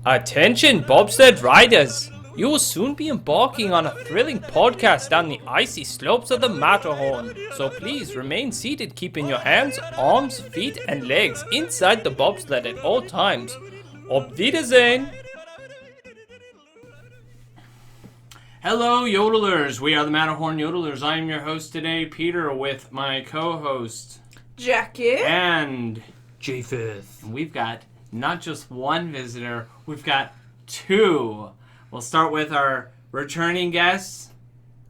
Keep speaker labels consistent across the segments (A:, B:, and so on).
A: Attention, bobsled riders! You will soon be embarking on a thrilling podcast down the icy slopes of the Matterhorn. So please remain seated, keeping your hands, arms, feet, and legs inside the bobsled at all times. Auf Wiedersehen! Hello, yodelers! We are the Matterhorn Yodelers. I am your host today, Peter, with my co-host,
B: Jackie,
A: and
C: Japheth.
A: we've got not just one visitor, we've got two. We'll start with our returning guests,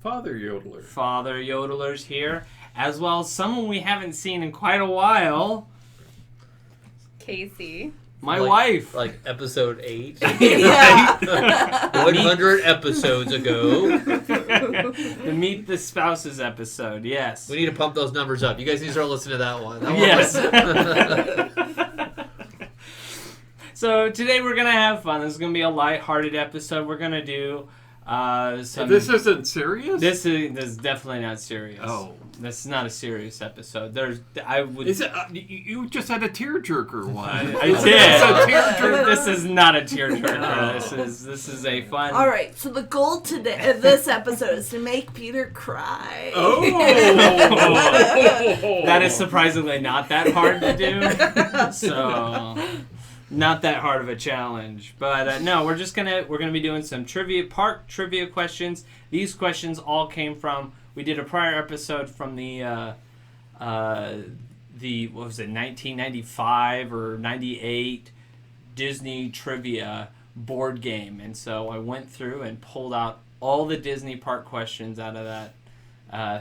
D: Father Yodeler.
A: Father Yodelers here, as well as someone we haven't seen in quite a while,
E: Casey.
A: my wife.
C: Like episode 8.
B: yeah.
C: 100 episodes ago.
A: The Meet the Spouses episode, yes.
C: We need to pump those numbers up. You guys need to start listening to that one. That one
A: Yes. So today we're going to have fun. This is going to be a lighthearted episode. We're going to do some...
D: This isn't serious?
A: This is definitely not serious.
D: Oh.
A: This is not a serious episode.
D: Is it, you just had a tearjerker one.
A: I did.
D: It's a tearjerker.
A: This is not a tearjerker. This is a fun...
B: All right. So the goal today of this episode is to make Peter cry.
D: Oh!
A: That is surprisingly not that hard to do. So... Not that hard of a challenge, but no, we're gonna be doing some park trivia questions. These questions all came from, we did a prior episode from the what was it, 1995 or 98 Disney trivia board game, and so I went through and pulled out all the Disney park questions out of that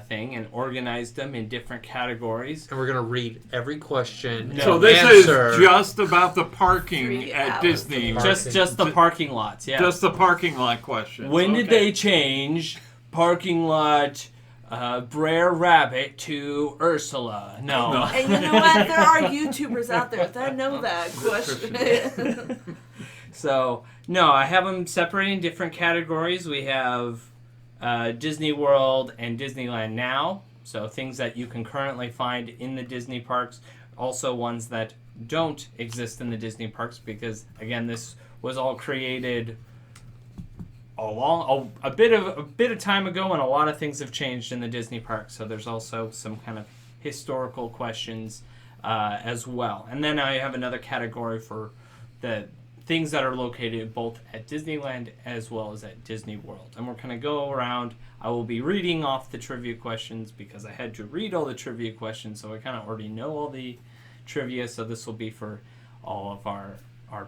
A: thing and organized them in different categories.
C: And we're going to read every question.
A: No.
D: So this
C: answer.
D: is just about the parking
B: 3
D: at
B: hours
D: Disney.
B: of
A: Just the parking lots, yeah.
D: Just the parking lot questions.
A: When did they change parking lot Brer Rabbit to Ursula? No.
B: And you know what? There are YouTubers out there that know that question.
A: So, no, I have them separated in different categories. We have Disney World and Disneyland Now. So things that you can currently find in the Disney parks. Also ones that don't exist in the Disney parks because, again, this was all created a bit of time ago, and a lot of things have changed in the Disney parks. So there's also some kind of historical questions as well. And then I have another category for the things that are located both at Disneyland as well as at Disney World. And we're going to go around. I will be reading off the trivia questions because I had to read all the trivia questions, so I kind of already know all the trivia. So this will be for all of our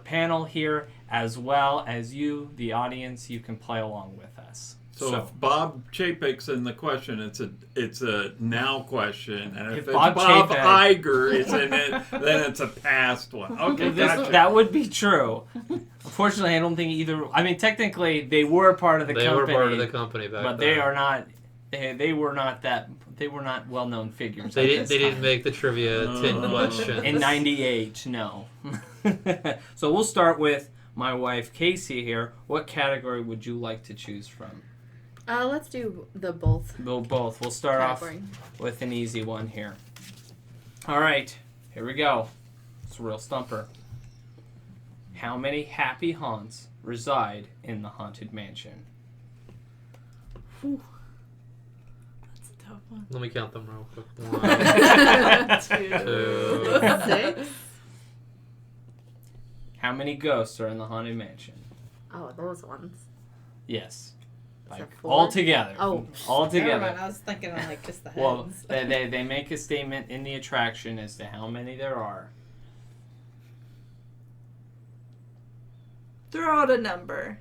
A: panel here, as well as you, the audience. You can play along with us.
D: So if Bob Chapek's in the question, it's a now question, and if it's
A: Bob
D: Bob
A: Chapek
D: Iger is in it, then it's a past one. Okay, gotcha.
A: That would be true. Unfortunately, I don't think either. I mean, technically, they were part of the company.
C: They were part of the company back
A: but
C: then.
A: they are not. They were not that. They were not well-known figures.
C: They didn't make the trivia 10 questions.
A: In '98. No. So we'll start with my wife Casey here. What category would you like to choose from?
E: Let's do the both.
A: We'll both. We'll start
E: category.
A: off with an easy one here. All right, here we go. It's a real stumper. How many happy haunts reside in the Haunted Mansion?
B: That's a tough one.
C: Let me count them real quick.
B: 2,
E: 6.
A: How many ghosts are in the Haunted Mansion?
E: Oh, those ones.
A: Yes.
E: Is
A: Like,
E: that 4?
A: all together.
E: Oh,
A: all
E: never mind.
A: together.
E: I was thinking of like just the heads.
A: Well, they make a statement in the attraction as to how many there are.
B: Throw out a number.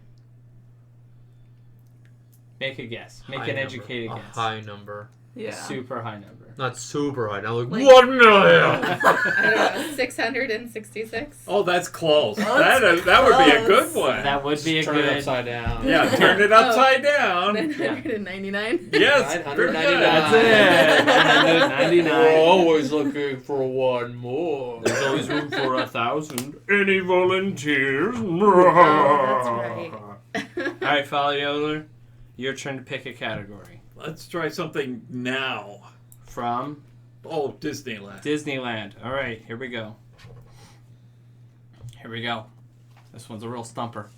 A: Make a guess. Make
C: High
A: an
C: number.
A: educated
C: A
A: guess.
C: high number.
B: Yeah.
A: Super high number.
C: Not super high. Now, like
E: Like-
C: 1 million!
E: I don't know, 666.
D: Oh, that's close.
B: Oh,
D: that
B: that's
D: would be a
B: close.
D: good one.
A: That would be a
C: Turn it
A: good.
C: upside down.
D: Yeah, turn it upside down.
E: 999.
D: Yes,
C: 999.
D: very good.
A: That's it. 999.
C: We're always looking for one more.
A: There's always room for 1,000. Any volunteers?
E: Oh, that's right.
A: All right, Follow Yodeler, your turn to pick a category.
D: Let's try something now.
A: From
D: Oh, Disneyland.
A: Disneyland. All right, here we go. Here we go. This one's a real stumper.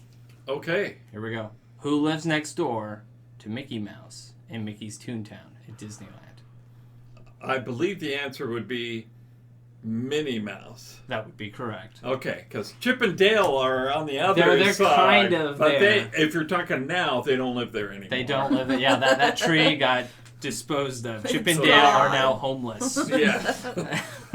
D: Okay.
A: Here we go. Who lives next door to Mickey Mouse in Mickey's Toontown at Disneyland?
D: I believe the answer would be Minnie Mouse.
A: That would be correct.
D: Okay, because Chip and Dale are on the other
A: They're
D: side.
A: kind of
D: but
A: there.
D: if you're talking now, they don't live there anymore.
A: They don't live there. Yeah, that tree got disposed of. Chip and
B: It's
A: Dale are
B: gone.
A: now homeless.
D: Yeah.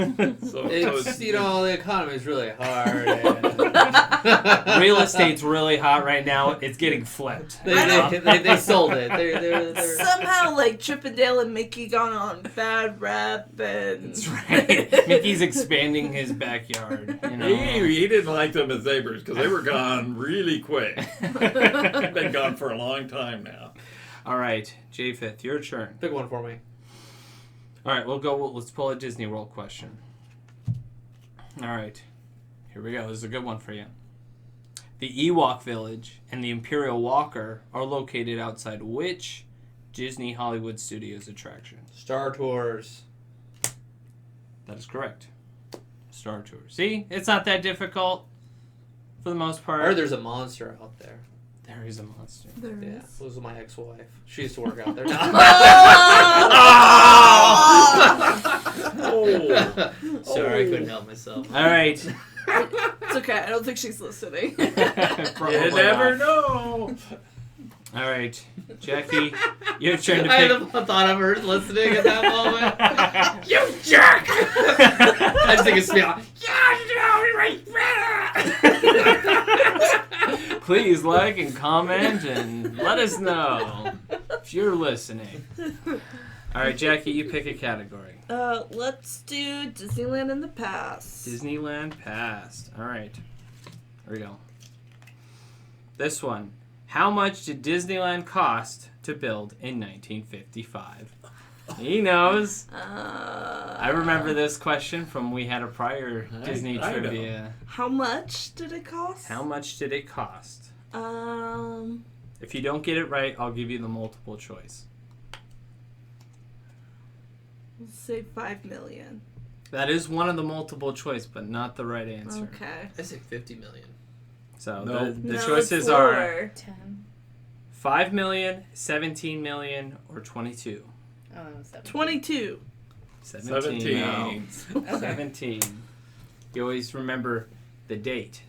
C: It's, you know, the economy is really hard. And
A: Real estate's really hot right now. It's getting flipped.
C: they sold it. They're
B: Somehow, like Chip and Dale and Mickey gone on bad rap, and
A: That's right. Mickey's expanding his backyard. You know.
D: He didn't like them as neighbors because they were gone really quick. They've been gone for a long time now.
A: All right, J-Fifth, your turn.
C: Pick one for me.
A: All right, let's pull a Disney World question. All right, here we go. This is a good one for you. The Ewok Village and the Imperial Walker are located outside which Disney Hollywood Studios attraction?
C: Star Tours.
A: That is correct. Star Tours. See, it's not that difficult for the most part.
C: I heard there's a monster out there.
A: There is a monster.
B: there
C: Yeah,
B: is.
C: it was my ex-wife. She used to work out there.
D: Oh.
C: Sorry, I couldn't help myself.
A: All right.
B: It's okay. I don't think she's listening.
A: Probably
D: You never
A: not.
D: know.
A: All right, Jackie, your turn to
C: I
A: pick.
C: had the thought of her listening at that moment. You jerk! I just think it's me.
A: Please like and comment and let us know if you're listening. All right, Jackie, you pick a category.
B: Let's do Disneyland in the past.
A: Disneyland past. All right. Here we go. This one. How much did Disneyland cost to build in 1955? He knows. I remember this question from we had a prior Disney
D: I know.
A: trivia.
B: How much did it cost?
A: How much did it cost?
B: Um,
A: If you don't get it right, I'll give you the multiple choice.
B: let's say $5 million.
A: That is one of the multiple choice, but not the right answer.
B: Okay.
C: I say 50 million.
A: So
D: No.
A: the
B: No,
A: choices
B: it's
A: are
B: lower.
E: 10.
A: 5 million, 17 million, or 22.
E: Oh, 7.
B: 22.
A: 17. No.
D: 17.
A: 17. You always remember the date.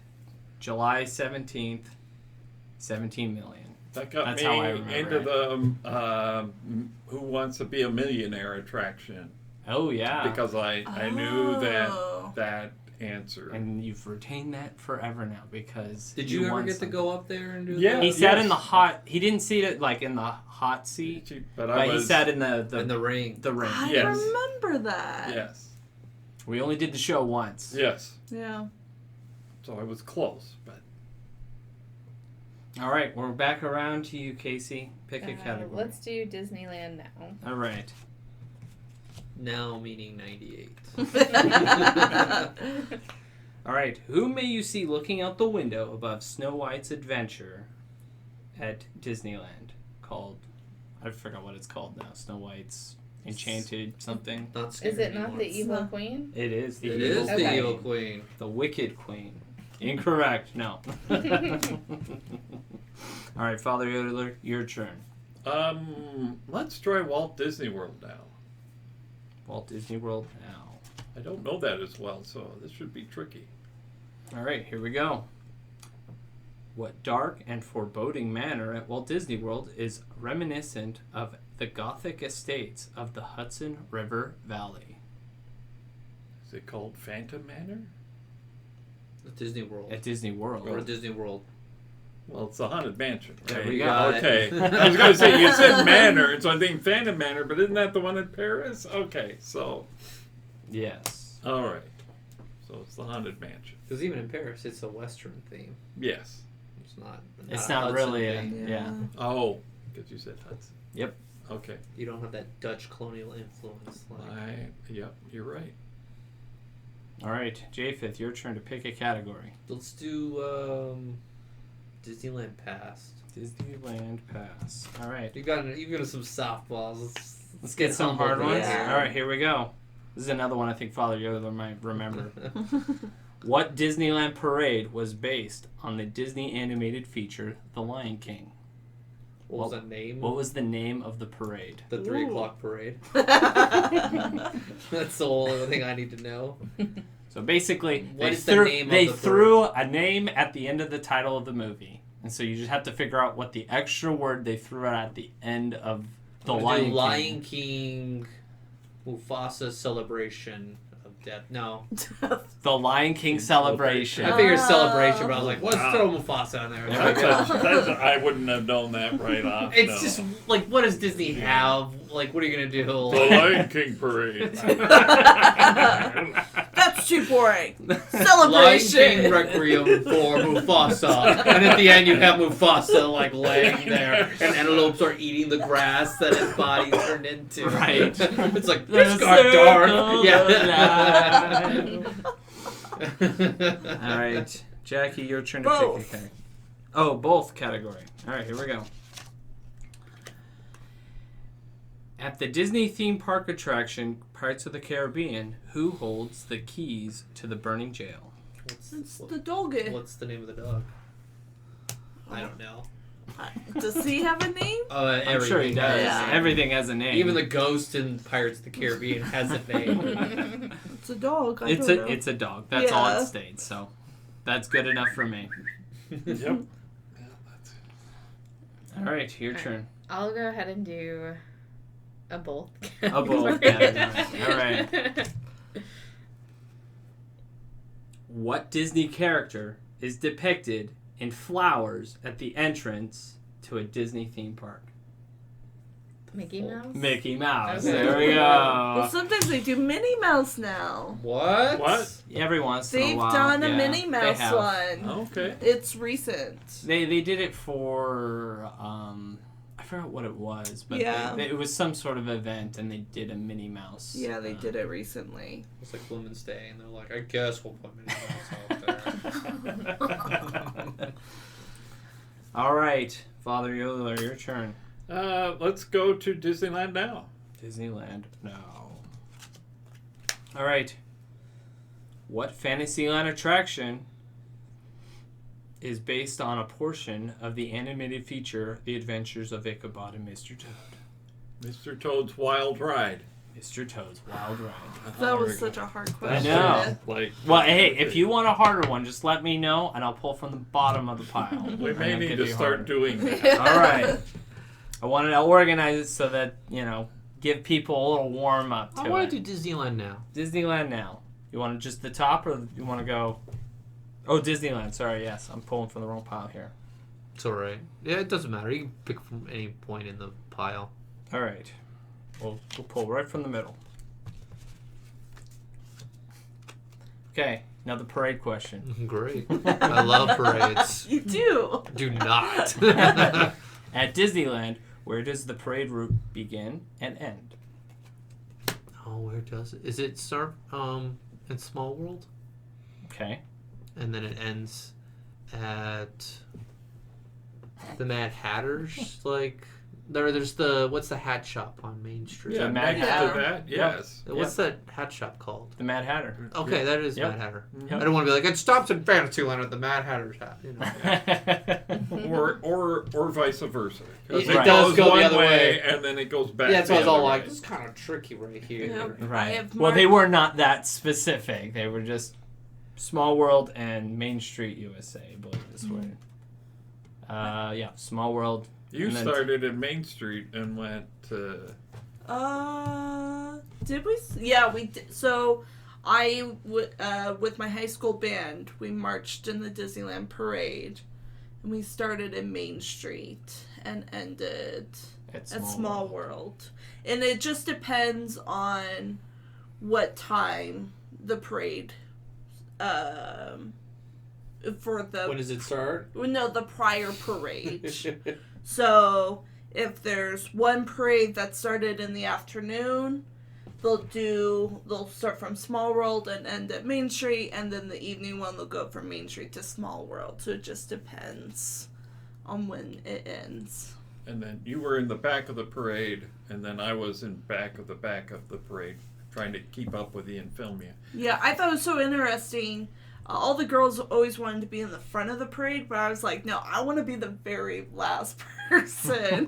A: July 17th, 17 million.
D: That got
A: That's
D: me
A: how I remember
D: into
A: it.
D: the Who Wants to Be a Millionaire attraction
A: Oh, yeah.
D: because I knew
B: Oh.
D: that answer.
A: And you've retained that forever now because
C: Did you ever
A: won
C: get to
A: something.
C: go up there and do
D: Yeah.
C: that?
A: He sat
D: Yes.
A: in the hot. He didn't see it like in the hot seat,
D: But
A: but
D: I
A: he
D: was.
A: sat in the
C: In the ring.
A: ring.
B: I
D: Yes.
B: remember that.
D: Yes.
A: We only did the show once.
D: Yes.
B: Yeah.
D: So I was close, but
A: All right, we're back around to you, Casey. Pick a category.
E: Let's do Disneyland now.
A: All right.
C: Now meaning 98.
A: All right. Who may you see looking out the window above Snow White's adventure at Disneyland? Called, I forgot what it's called now. Snow White's Enchanted something.
C: Not scary
E: Is it not
C: anymore.
E: the evil
B: not.
E: queen?
A: It is the
C: It
A: evil
C: is
A: queen.
C: the
E: Okay.
C: evil queen.
A: The Wicked Queen. Incorrect. No. All right, Father Yodeler, your turn.
D: let's try Walt Disney World now.
A: Walt Disney World now.
D: I don't know that as well, so this should be tricky.
A: All right, here we go. What dark and foreboding manor at Walt Disney World is reminiscent of the Gothic estates of the Hudson River Valley?
D: Is it called Phantom Manor?
C: At Disney World.
A: At Disney World.
C: Or Disney World.
D: Well, it's the Haunted Mansion, right?
A: There we go.
C: Got it.
D: Okay. I was going to say, you said Manor, so I think Phantom Manor, but isn't that the one in Paris? Okay, so,
A: Yes.
D: all right. So it's the Haunted Mansion.
C: Because even in Paris, it's a Western theme.
D: Yes.
C: It's not.
A: It's
C: a
A: not
C: Hudson
A: really a,
C: theme.
A: yeah.
D: Oh, because you said Hudson.
A: Yep.
D: Okay.
C: You don't have that Dutch colonial influence.
D: Yep, you're right.
A: All right, J-Fifth, your turn to pick a category.
C: Let's do Disneyland Past.
A: Disneyland Pass. All right.
C: You've got some softballs.
A: Let's get some hard
C: humble
A: ones.
C: for this.
B: Yeah.
A: All right, here we go. This is another one I think Father Yodeler might remember. What Disneyland parade was based on the Disney animated feature The Lion King?
C: What was that name?
A: What was the name of the parade?
C: The 3
B: Ooh.
C: o'clock parade. That's the only thing I need to know.
A: So basically,
C: What
A: they
C: is the
A: threw,
C: name of
A: they
C: the
A: threw a name at the end of the title of the movie. And so you just have to figure out what the extra word they threw out at the end of The Lion King.
C: King Mufasa celebration of death. No.
A: The Lion King celebration.
C: I figured celebration, but I was like, let's
D: Wow.
C: throw Mufasa in there.
D: That's I wouldn't have known that right off.
C: It's
D: no.
C: just like, what does Disney have? Like, what are you gonna do?
D: The Lion King parade.
B: That's too boring.
C: Lion
B: Celebration.
C: King Requiem for Mufasa, and at the end you have Mufasa like laying there, and antelopes are eating the grass that his body turned into.
A: Right.
C: It's like
A: The
C: this got dark.
A: circle
C: Yeah.
A: All right, Jackie, your turn to
B: Both.
A: pick a category. Oh, both category. All right, here we go. At the Disney theme park attraction Pirates of the Caribbean, who holds the keys to the burning jail?
B: It's the dog.
C: What's the name of the dog? I don't know.
B: Does he have a name?
A: I'm sure he does.
B: Yeah.
A: Everything has a name.
C: Even the ghost in Pirates of the Caribbean has a name.
B: It's a dog.
A: it's a dog. That's all
B: Yeah.
A: it states. So that's good enough for me.
D: Yep.
A: All right, your turn.
E: I'll go ahead and do a both.
A: A both category. All right. What Disney character is depicted in flowers at the entrance to a Disney theme park?
E: Mickey Mouse?
A: Mickey Mouse.
E: Okay.
A: There we
B: Well,
A: go.
B: sometimes they do Minnie Mouse now.
C: What?
D: What?
A: Every once in a
B: They've
A: while.
B: done a
A: yeah,
B: Minnie
A: they
B: Mouse
A: have.
B: one.
D: Okay.
B: It's recent.
A: They did it for I forgot what it was, but
B: Yeah.
A: it was some sort of event, and they did a Minnie Mouse.
B: Yeah, they did it recently.
C: It's like Women's Day, and they're like, I guess we'll put Minnie Mouse out there.
A: All right, Father Yodeler, your turn.
D: Let's go to Disneyland now.
A: Disneyland, no. All right. What Fantasyland attraction is based on a portion of the animated feature The Adventures of Ichabod and Mr. Toad?
D: Mr. Toad's Wild Ride.
A: Mr. Toad's Wild Ride.
B: That was such a hard
A: I
B: question.
A: know.
D: Like,
A: Well, hey, if you want a harder one, just let me know, and I'll pull from the bottom of the pile.
D: we may
A: And
D: need
A: give
D: to
A: you
D: start
A: harder.
D: doing that.
A: All right. I wanted to organize it so that, give people a little warm up to
C: I want
A: it.
C: to do Disneyland now.
A: Disneyland now. You want just the top, or you want to go? Oh, Disneyland. Sorry, yes, I'm pulling from the wrong pile here.
C: It's alright. Yeah, it doesn't matter. You can pick from any point in the pile.
A: All right. We'll pull right from the middle. Okay. Now the parade question.
C: Great. I love parades.
B: You do.
C: Do not.
A: At Disneyland, where does the parade route begin and end?
C: Oh, where does it? Is it start in Small World?
A: Okay.
C: And then it ends at the Mad Hatter's, like there's the what's the hat shop on Main Street?
D: Yeah,
A: Mad
D: next
B: Hatter.
D: to that, yes.
C: What's that hat shop called?
A: The Mad Hatter.
C: Okay, that is
A: Yep.
C: Mad Hatter.
A: Yep.
C: I don't want to be like it stops in Fantasyland at the Mad Hatter's hat. You know.
D: Or vice versa. 'Cause
C: It
A: Right.
C: does
D: goes
C: go the
D: one
C: other way.
D: and then it goes back.
C: Yeah, that's why I was
D: the
C: all
D: other
C: like,
D: way.
C: it's kind of tricky right here.
B: Yeah. I
A: Right.
B: have
A: Well, they
B: marked-
A: were not that specific. They were just Small World and Main Street USA, I believe is where. Yeah, Small World.
D: You
A: and then-
D: started at Main Street and went to.
B: Did we? Yeah, we did. So, with my high school band, we marched in the Disneyland parade, and we started in Main Street and ended at Small World. And it just depends on what time the parade, for the
C: When does it start?
B: no, the prior parade. So if there's one parade that started in the afternoon, they'll start from Small World and end at Main Street, and then the evening one they'll go from Main Street to Small World. So it just depends on when it ends.
D: And then you were in the back of the parade, and then I was in back of the parade, trying to keep up with you and film you.
B: Yeah, I thought it was so interesting. all the girls always wanted to be in the front of the parade, but I was like, no, I want to be the very last person.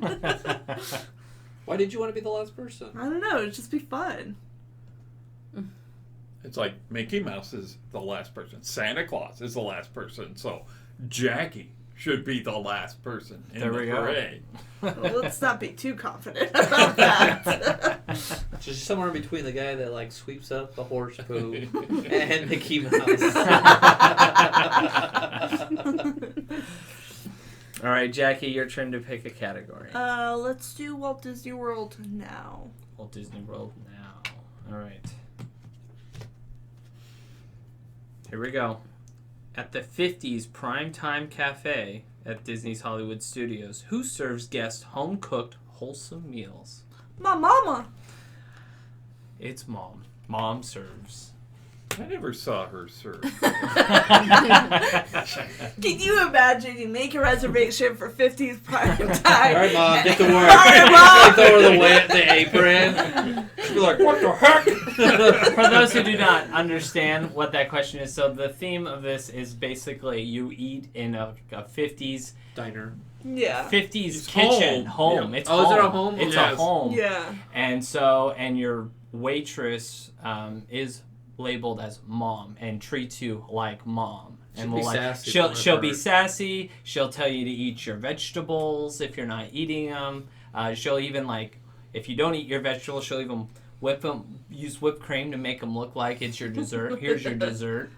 C: Why did you want to be the last person?
B: I don't know, it'd just be fun.
D: It's like Mickey Mouse is the last person. Santa Claus is the last person. So Jackie should be the last person in
A: There
D: the
A: we go.
D: parade.
B: Well, let's not be too confident about that.
C: Just somewhere in between the guy that like sweeps up the horse poo and Mickey Mouse.
A: All right, Jackie, your turn to pick a category.
B: Let's do Walt Disney World now.
A: Walt Disney World now. All right. Here we go. At the 50s Primetime Cafe at Disney's Hollywood Studios, who serves guests home-cooked, wholesome meals?
B: My mama.
A: It's Mom. Mom serves.
D: I never saw her serve.
B: Can you imagine you make a reservation for 50s prime time?
C: All right, Mom, get to work.
B: All right, Mom.
C: Throw her the apron. She'll be like, what the heck?
A: For those who do not understand what that question is, so the theme of this is basically you eat in a 50s
C: Diner.
B: Yeah.
A: 50s
D: It's
A: kitchen.
D: home.
A: Home.
D: Yeah.
A: It's
C: Oh,
A: home.
C: is it a home?
A: It's
D: Yes.
A: a home.
B: Yeah.
A: And your waitress is labeled as Mom and treats you like Mom.
C: She'll
A: And
C: be
A: will like
C: sassy
A: she'll
C: for
A: be
C: her.
A: sassy. She'll tell you to eat your vegetables if you're not eating them. She'll even like if you don't eat your vegetables, she'll even use whipped cream to make them look like it's your dessert. Here's your dessert.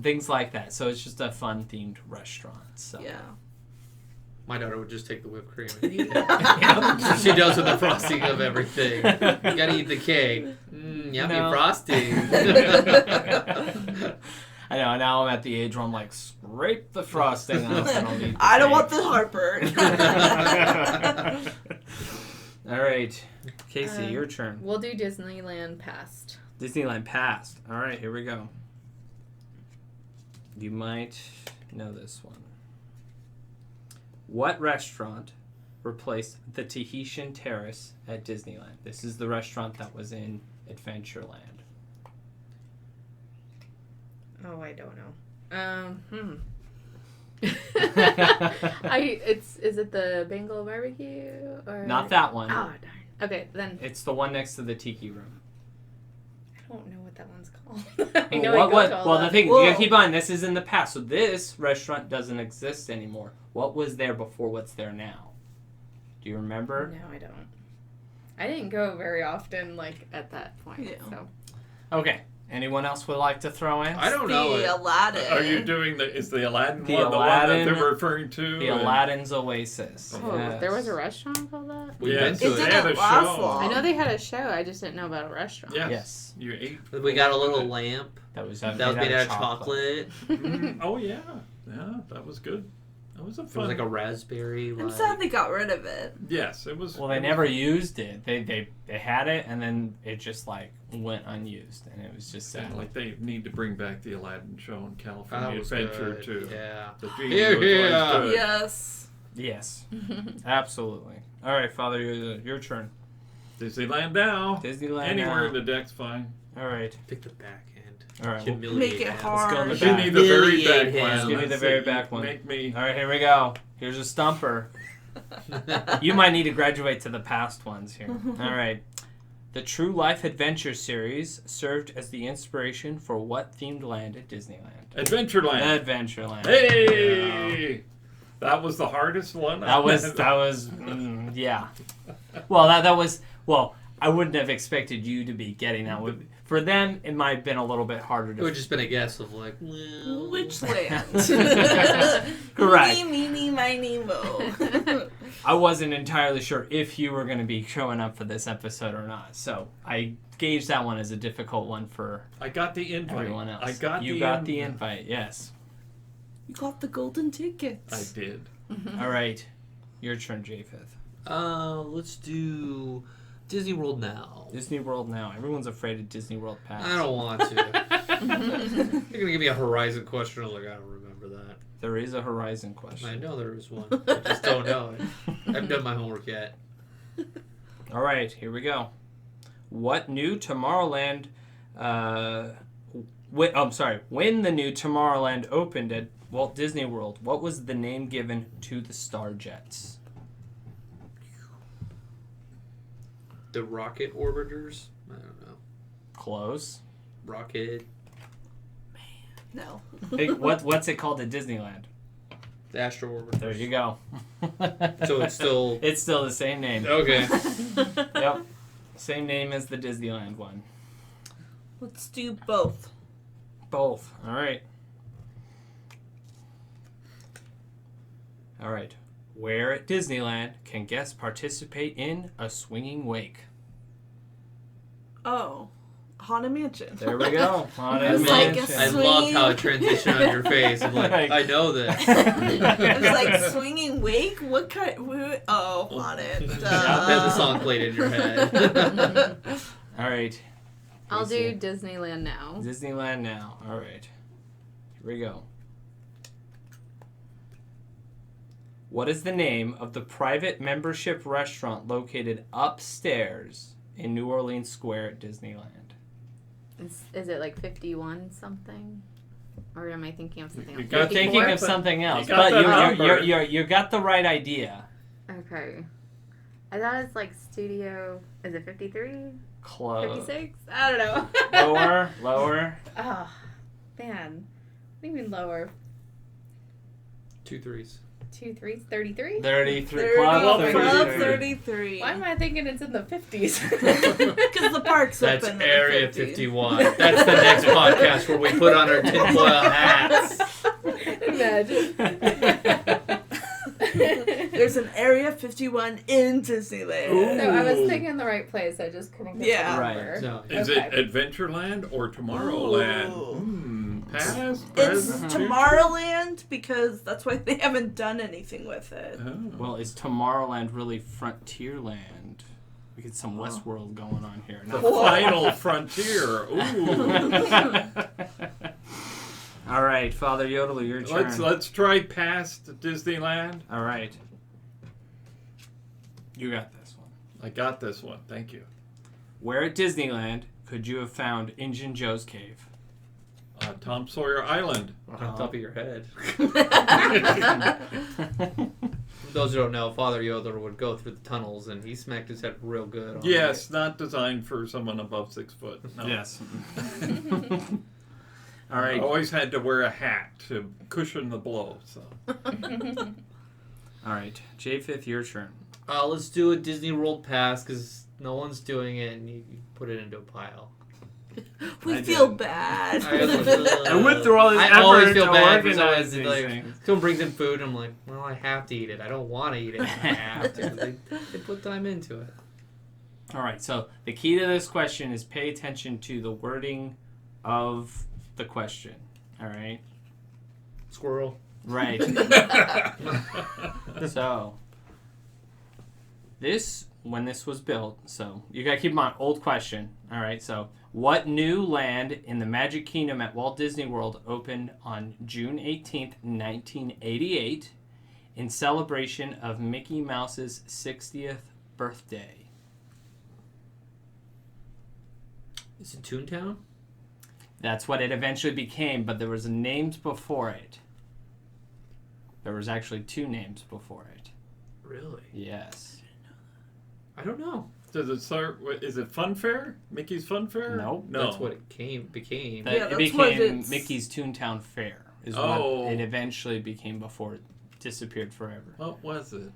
A: Things like that. So it's just a fun themed restaurant. So
B: Yeah.
C: My daughter would just take the whipped cream and eat it. She does with the frosting of everything. You gotta eat the cake. Yummy
A: No.
C: frosting.
A: I know. Now I'm at the age where I'm like, scrape the frosting off. And I'll eat the
B: I don't
A: cake.
B: want the heartburn.
A: All right, Casey, your turn.
E: We'll do Disneyland past.
A: Disneyland past. All right, here we go. You might know this one. What restaurant replaced the Tahitian Terrace at Disneyland? This is the restaurant that was in Adventureland.
E: Oh, I don't know. Is it the Bengal barbecue or
A: Not that one.
E: Oh darn. Okay, then
A: It's the one next to the Tiki Room.
E: I don't know what that one's called. I know
A: Well,
E: I go to all
A: well, the
E: that.
A: thing, you
B: Whoa.
A: gotta keep in mind, this is in the past, so this restaurant doesn't exist anymore. What was there before what's there now? Do you remember?
E: No, I don't. I didn't go very often, like at that point.
B: Yeah.
E: So
A: Okay. Anyone else would like to throw in?
C: I don't know
B: The
C: it.
B: Aladdin.
D: Are you doing is the Aladdin
A: The
D: one the one
A: Aladdin-
D: that they're referring to?
A: The Aladdin's Oasis.
E: oh,
A: Yes.
E: there was a restaurant called that.
C: We've
D: Yes.
C: been
B: It
C: to
D: They
C: it.
D: had
B: didn't
D: a
B: last
D: show.
B: long.
E: I know they had a show. I just didn't know about a restaurant.
D: Yes.
A: Yes.
D: You ate.
C: We got a little lamp
A: That was
C: that was made out of chocolate.
D: Oh yeah, yeah, that was good. That was a
C: It was
D: fun.
C: like a raspberry.
B: I'm
C: like-
B: sad they got rid of it.
D: Yes, it was.
A: Well, they
D: it was-
A: never used it. They had it, and then it just like went unused, and it was just sad.
D: Like they need to bring back the Aladdin show in
C: That
D: California
C: was
D: Adventure
C: good.
D: too.
C: Yeah.
D: The genie
C: Yeah,
D: was always
C: yeah.
D: good.
B: Yes.
A: Yes, absolutely. All right, Father, your turn.
D: Disneyland now.
A: Disneyland.
D: Anywhere
A: now.
D: in the deck's fine.
A: All right,
C: Pick the back end.
A: all right.
C: Humiliate
B: Make it
C: him.
B: hard.
A: Let's go in the
D: Give
A: back.
D: me the very
C: Humiliate
D: back
C: him.
D: one.
A: Give me the
D: Let's
A: very
D: see,
A: back one.
D: Make me.
A: All right, here we go. Here's a stumper. You might need to graduate to the past ones here. All right. The True Life Adventure series served as the inspiration for what themed land at Disneyland?
D: Adventureland.
A: Adventureland.
D: Hey! That was the hardest one.
A: That was yeah. Well, that was I wouldn't have expected you to be getting that. For them, it might have been a little bit harder
C: It
A: to.
C: would have just been a guess of like, well,
B: Which land?
A: Correct.
B: Meeny, miny, mo.
A: I wasn't entirely sure if you were going to be showing up for this episode or not, so I gauged that one as a difficult one for
D: I got the invite.
A: everyone else.
D: I got
A: you
D: the
A: got the invite, yes.
B: You got the golden tickets.
D: I did.
A: All right, your turn, Japheth.
C: let's do Disney World now.
A: Disney World now. Everyone's afraid of Disney World past.
C: I don't want to. You're gonna give me a Horizon question. I'm like, I don't remember that.
A: There is a Horizon question.
C: I know there is one. I just don't know it. I haven't done my homework yet.
A: All right, here we go. What new Tomorrowland When the new Tomorrowland opened at Walt Disney World, what was the name given to the Starjets?
C: The rocket orbiters? I don't know.
A: Close.
C: Rocket.
B: No.
A: What's it called at Disneyland?
C: The Astro Orbiters.
A: There you go.
C: So it's still...
A: It's still the same name.
C: Okay.
A: Yep. Same name as the Disneyland one.
B: Let's do both.
A: Both. All right. All right. Where at Disneyland can guests participate in a swinging wake?
B: Oh, Haunted Mansion.
A: There we go.
B: I was like,
C: I loved how it transitioned on your face. I'm like,
A: Like-
C: I know this.
B: It was like swinging wake. What kind? Oh, Haunted.
C: Then the song played in your head.
A: All right.
E: I'll
A: Tracy.
E: do Disneyland now.
A: Disneyland now. All right. Here we go. What is the name of the private membership restaurant located upstairs in New Orleans Square at Disneyland?
E: Is it like 51 something? Or am I thinking of something
D: You
E: else?
D: got
A: You're thinking of
B: but
A: something else,
D: got
A: but
D: that number.
A: you got the right idea.
E: Okay. I thought it's like Studio. Is it 53?
A: Close.
E: 56? I don't know.
A: Lower.
E: Oh, man. What do you mean lower?
C: 2 3s.
E: 2 3s? 33?
A: 33. Club
B: 33.
A: 33.
B: 33.
E: Why am I thinking it's in the 50s?
B: Because the park's
C: That's
B: open. in the
C: Area
B: 50s.
C: 51. That's the next podcast where we put on our tinfoil hats.
E: Imagine.
B: There's an Area 51 in Disneyland.
D: Ooh.
E: So I was thinking the right place. I just couldn't get
B: Yeah.
E: the
A: Right.
E: number.
C: No.
D: Is
E: Okay.
D: it Adventureland or Tomorrowland?
B: Ooh.
D: Past,
B: It's
D: present, future?
B: Tomorrowland because that's why they haven't done anything with it.
D: Oh.
A: Well, is Tomorrowland really Frontierland? We get some Westworld going on here.
D: The
A: No.
D: final frontier. Ooh.
A: All right, Father Yodeler, your turn.
D: Let's try past Disneyland.
A: All right. You got this one.
D: I got this one. Thank you.
A: Where at Disneyland could you have found Injun Joe's cave?
D: Tom Sawyer Island.
C: On top of your head. Those who don't know, Father Yoder would go through the tunnels and he smacked his head real good. On
D: Yes, not designed for someone above 6 foot. No.
A: Yes. All
D: I
A: right.
D: always had to wear a hat to cushion the blow. So
A: All right. J5th, your turn.
C: Let's do a Disney World pass because no one's doing it and you put it into a pile.
B: We
A: I
B: feel
A: did.
B: bad.
A: I went through all this
C: I
A: effort
C: always feel
A: to
C: bad because
A: organize
C: I
A: these
C: like
A: things.
C: someone brings in food and I'm like, well, I have to eat it. I don't want to eat it. I have to. They put time into it.
A: All right. So the key to this question is pay attention to the wording of the question. All right.
C: Squirrel.
A: Right. So when this was built, so you gotta keep in mind, old question. All right. So what new land in the Magic Kingdom at Walt Disney World opened on June 18th, 1988, in celebration of Mickey Mouse's 60th birthday?
C: Is it Toontown?
A: That's what it eventually became, but there was names before it. There was actually 2 names before it.
C: Really?
A: Yes.
C: I don't know.
D: does it start? Is it Fun Fair? Mickey's Fun Fair?
A: Nope.
D: No.
C: That's what it became.
A: That,
B: Yeah,
A: it
B: that's what
A: became
B: it's-
A: Mickey's Toontown Fair. Is
D: Oh.
A: what it eventually became before it disappeared forever.
D: What was it?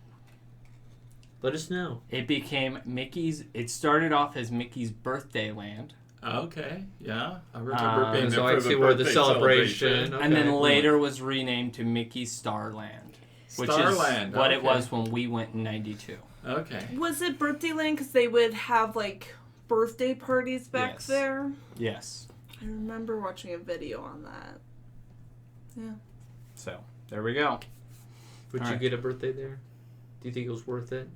C: Let us know.
A: It became Mickey's. It started off as Mickey's Birthday Land,
D: Okay, yeah, I remember being there
C: So
D: for
C: I
D: the
C: see where the
D: birthday
C: celebration.
A: and then
C: okay.
A: later was renamed to Mickey's Starland, which
D: Starland,
A: is what it
D: okay.
A: was when we went in '92.
D: Okay.
B: Was it Birthday Land? Because they would have like birthday parties back
A: Yes.
B: there.
A: Yes.
B: I remember watching a video on that. Yeah.
A: So there we go.
C: Would
A: All
C: you
A: right.
C: get a birthday there? Do you think it was worth it?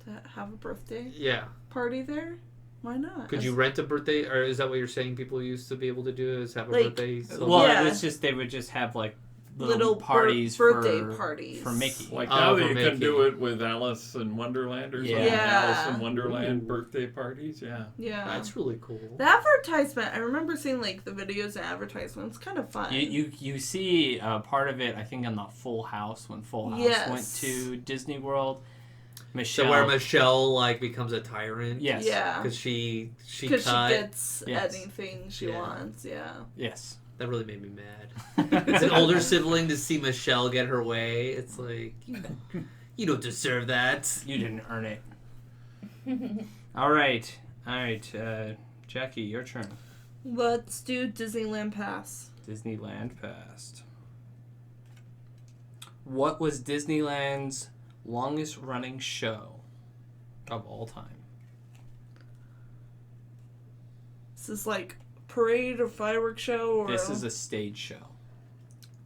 B: To have a birthday
C: Yeah.
B: party there? Why not?
C: Could you rent a birthday, or is that what you're saying? People used to be able to do is have a
B: Like-
C: birthday.
A: Well,
C: celebration?
B: Yeah.
A: it was just they would just have like
B: little
A: parties
B: birthday
A: for
B: parties
A: for Mickey.
D: Like
C: Oh,
D: now
C: for
D: that you
C: Mickey.
D: can do it with Alice in Wonderland or something.
A: Yeah.
D: Alice in Wonderland birthday parties, yeah.
B: Yeah.
C: That's really cool.
B: The advertisement, I remember seeing like the videos and advertisements. Kind of fun.
A: You see part of it, I think, on the Full House when Full House
B: Yes.
A: went to Disney World. Michelle.
C: So where Michelle like becomes a tyrant.
A: Yes.
B: Yeah.
C: Because she
B: Because she
C: cut.
B: gets
A: Yes.
B: anything she
C: Yeah.
B: wants. Yeah.
A: Yes.
C: That really made me mad. As an older sibling to see Michelle get her way, it's like you don't deserve that.
A: You didn't earn it. All right. Jackie, your turn.
B: Let's do Disneyland Pass.
A: Disneyland Past. What was Disneyland's longest running show of all time?
B: Is this like parade or fireworks show or
A: This is a stage show.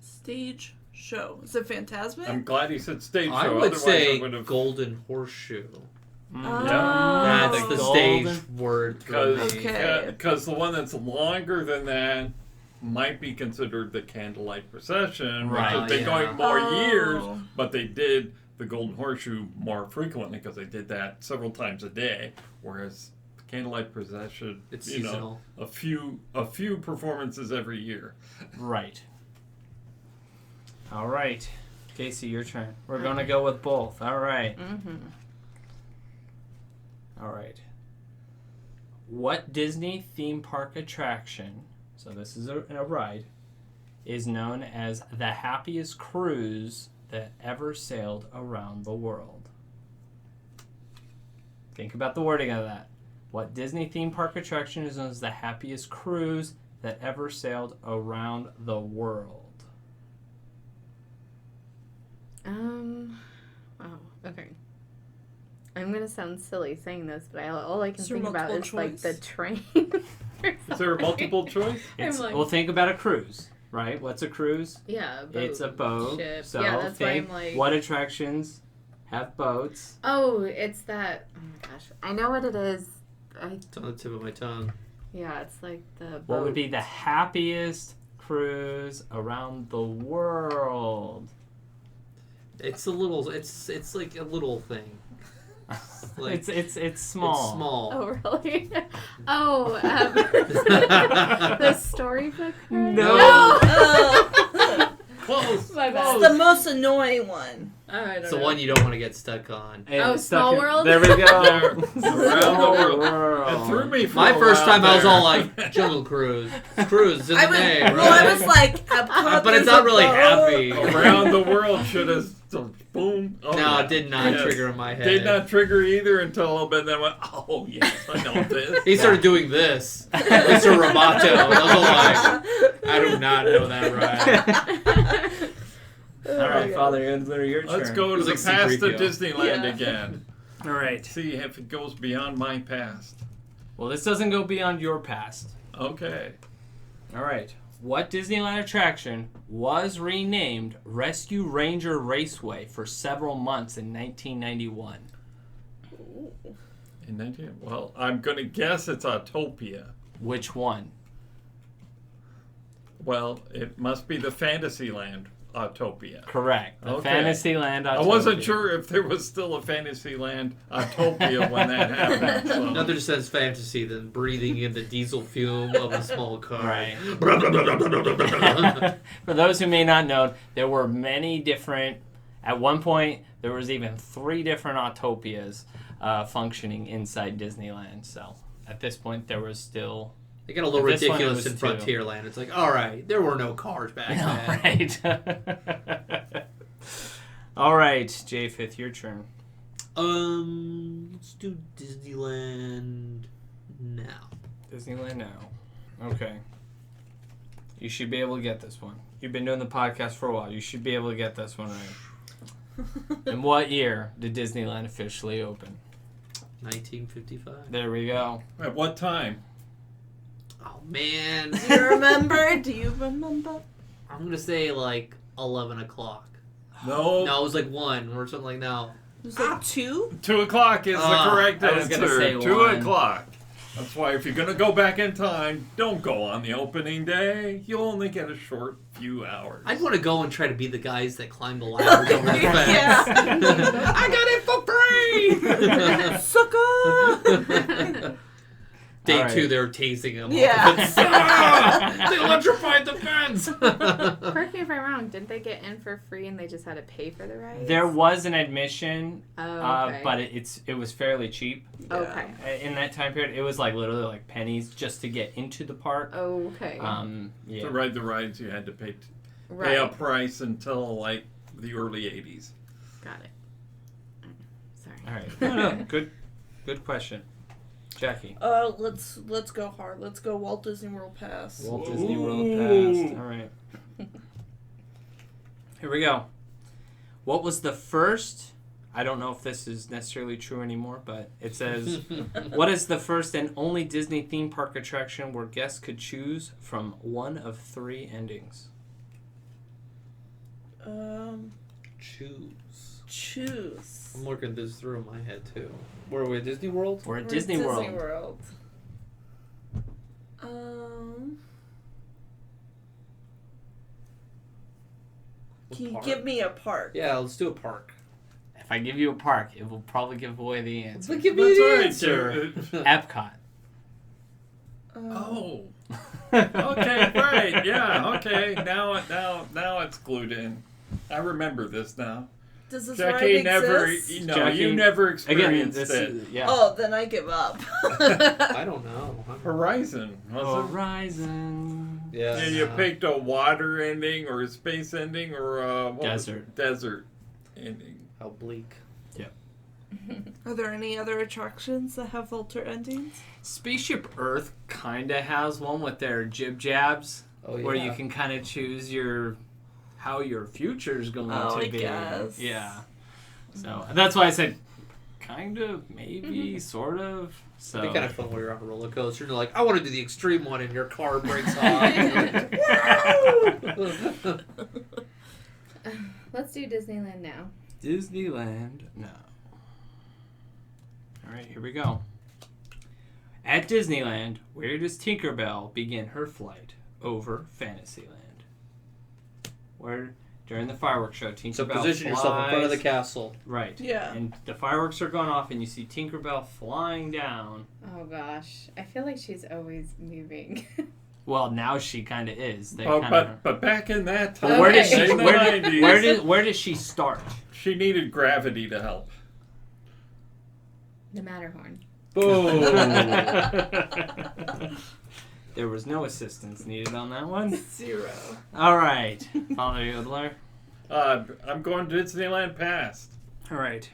B: stage show? Is it Phantasmic?
D: I'm glad he said stage show.
C: I would
D: Otherwise,
C: say
D: I would have.
C: Golden Horseshoe.
B: Oh.
C: That's
B: Oh.
C: the
A: Golden-
C: stage word for
D: Because
C: me.
B: Okay.
D: the one that's longer than that might be considered the Candlelight Procession, which
A: Right,
D: has been
C: yeah.
D: going more
B: Oh.
D: years, but they did the Golden Horseshoe more frequently because they did that several times a day, whereas the Candlelight Procession,
C: It's
D: you know,
C: seasonal.
D: a few performances every year.
A: Right. All right. Casey, your turn. We're going to go with both. All right.
E: Mm-hmm.
A: All right. What Disney theme park attraction, so this is a ride, is known as the happiest cruise that ever sailed around the world? Think about the wording of that. What Disney theme park attraction is known as the happiest cruise that ever sailed around the world?
E: Wow. Okay. I'm gonna sound silly saying this, but all I can
B: Is there
E: think about is
B: multiple
E: like the
B: choice?
E: train.
D: Is there a multiple choice?
A: It's,
E: like-
A: well, think about a cruise, right? What's a cruise?
E: Yeah,
A: It's a boat.
E: ship.
A: So
E: Yeah, that's why
A: think
E: I'm like.
A: what attractions have boats?
E: Oh, it's that. Oh my gosh, I know what it is.
C: It's on the tip of my tongue.
E: Yeah, it's like the.
A: What would
E: boat.
A: be the happiest cruise around the world?
C: It's a little. It's like a little thing. Like,
A: It's small.
C: It's small.
E: Oh really? Oh, the storybook. Ride?
A: No.
B: Oh.
D: Close.
E: My bad.
B: It's the most annoying one.
E: I don't
C: It's the
E: know.
C: one you don't want to get stuck on.
A: And
E: Oh,
A: it's stuck
E: Small
A: in-
E: World?
A: There we go.
D: There. Around the world. It threw me for
C: My
D: a
C: first
D: while
C: time, I was
D: there.
C: all like, Jungle Cruise. Cruise in
B: I
C: the
B: was,
C: name,
B: well, I
C: right?
B: was like, Epcot,
C: But it's
B: there's
C: not
B: a
C: really
B: boat.
C: happy.
D: Around the world should have boom. Oh,
C: No,
D: yeah.
C: it did not
D: Yes.
C: trigger in my head.
D: Did not trigger either until a little bit. Then I went, oh yes, I know this.
C: He started doing this. Mr. Roboto. I was like, I do not know that right.
A: All right, Father Endler, your turn.
D: Let's go to
C: It
D: the
C: was like
D: past of
C: C-3PO.
D: Disneyland
B: Yeah.
D: again.
A: All right.
D: See if it goes beyond my past.
A: Well, this doesn't go beyond your past.
D: Okay.
A: All right. What Disneyland attraction was renamed Rescue Ranger Raceway for several months in 1991?
D: In 19, well, I'm going to guess it's Autopia.
A: Which one?
D: Well, it must be the Fantasyland Autopia.
A: Correct. The
D: Okay.
A: Fantasyland
D: I
A: Autopia.
D: wasn't sure if there was still a Fantasyland Autopia when that happened. So.
C: Nothing says fantasy than breathing in the diesel fume of a small car.
A: Right.
C: Right.
A: For those who may not know, there were many different. At one point, there was even 3 different Autopias functioning inside Disneyland. So at this point, there was still.
C: They got a little
A: This one, it
C: ridiculous
A: was
C: in
A: 2.
C: Frontierland. It's like, all right, there were no cars back then.
A: Right. All right, J5th, your turn.
C: Let's do Disneyland now.
A: Disneyland now. Okay. You should be able to get this one. You've been doing the podcast for a while. You should be able to get this one right. In what year did Disneyland officially open?
C: 1955.
A: There we go.
D: At what time?
C: Oh man,
B: Do you remember? Do you remember?
C: I'm gonna say like 11 o'clock.
D: No.
C: No, it was like 1 or something like now.
B: It was like 2?
D: 2 o'clock is the correct
A: I was
D: answer.
A: gonna say
D: 2
A: 1.
D: o'clock. That's why if you're gonna go back in time, don't go on the opening day. You'll only get a short few hours.
C: I'd want to go and try to be the guys that climb the ladders over the fence.
B: Yeah.
C: I got it for free! Day
A: All right.
C: 2, they were tasing him.
B: Yeah.
C: They electrified the fence!
E: Correct me if I'm wrong. Didn't they get in for free and they just had to pay for the rides?
A: There was an admission,
E: Oh, okay.
A: but it was fairly cheap
E: Okay.
A: in that time period. It was like literally like pennies just to get into the park.
E: Okay.
A: Yeah.
D: To ride the rides, you had to pay
E: Right.
D: a price until like the early '80s.
E: Got it. Sorry.
A: All right. No, good question, Jackie.
B: Let's go hard. Let's go Walt Disney World Pass.
A: Walt Disney World
D: Ooh.
A: Pass. All right. Here we go. What was the first? I don't know if this is necessarily true anymore, but it says, what is the first and only Disney theme park attraction where guests could choose from one of 3 endings?
C: Choose.
B: Choose.
C: I'm working this through in my head, too. Where are we at Disney World?
A: We're at
B: We're
A: Disney World.
B: World. Can you
C: Park?
B: give me a park?
C: Yeah, let's do a park.
A: If I give you a park, it will probably give away the answer.
B: But give me
D: That's
B: the
D: right,
B: answer.
A: Epcot.
D: Oh. Okay, right. Yeah, okay. Now it's glued in. I remember this now.
B: Does this
D: Jackie
B: ride
D: never,
B: exist?
D: no,
A: Jackie-
D: you never
A: Again,
D: experienced
A: this
D: it.
A: is, yeah.
B: Oh, then I give up.
C: I don't know.
D: Horizon, was it?
A: Horizon.
C: Yeah.
D: And you picked a water ending or a space ending or a what was
A: Desert.
D: it? Desert ending.
C: How bleak.
B: Are there any other attractions that have alter endings?
A: Spaceship Earth kind of has one with their jib jabs,
C: Oh, yeah.
A: where you can kind of choose how your future is going
B: Oh,
A: to
B: I
A: be.
B: guess.
A: Yeah. So that's why I said kind of, maybe, sort of. So
C: It'd be kind of fun when you're on a roller coaster and you're like, I want to do the extreme one, and your car breaks off. And you're like,
E: Let's do Disneyland now.
A: Disneyland, no. All right, here we go. At Disneyland, where does Tinkerbell begin her flight over Fantasyland? Where, during the fireworks show, Tinkerbell
C: So position yourself in front of the
A: flies-
C: castle.
A: Right.
B: Yeah.
A: And the fireworks are going off, and you see Tinkerbell flying down.
E: Oh gosh, I feel like she's always moving.
A: Well, now she kind of is. They
D: Oh,
A: kinda,
D: but back in that time,
A: But where does
E: Okay.
A: she?
D: in the
A: Where,
D: 90s,
A: where does she start?
D: she needed gravity to help.
E: The Matterhorn.
D: Boom.
A: There was no assistance needed on that one.
B: 0.
A: All right, Father Yodler.
D: I'm going to Disneyland past.
A: All right.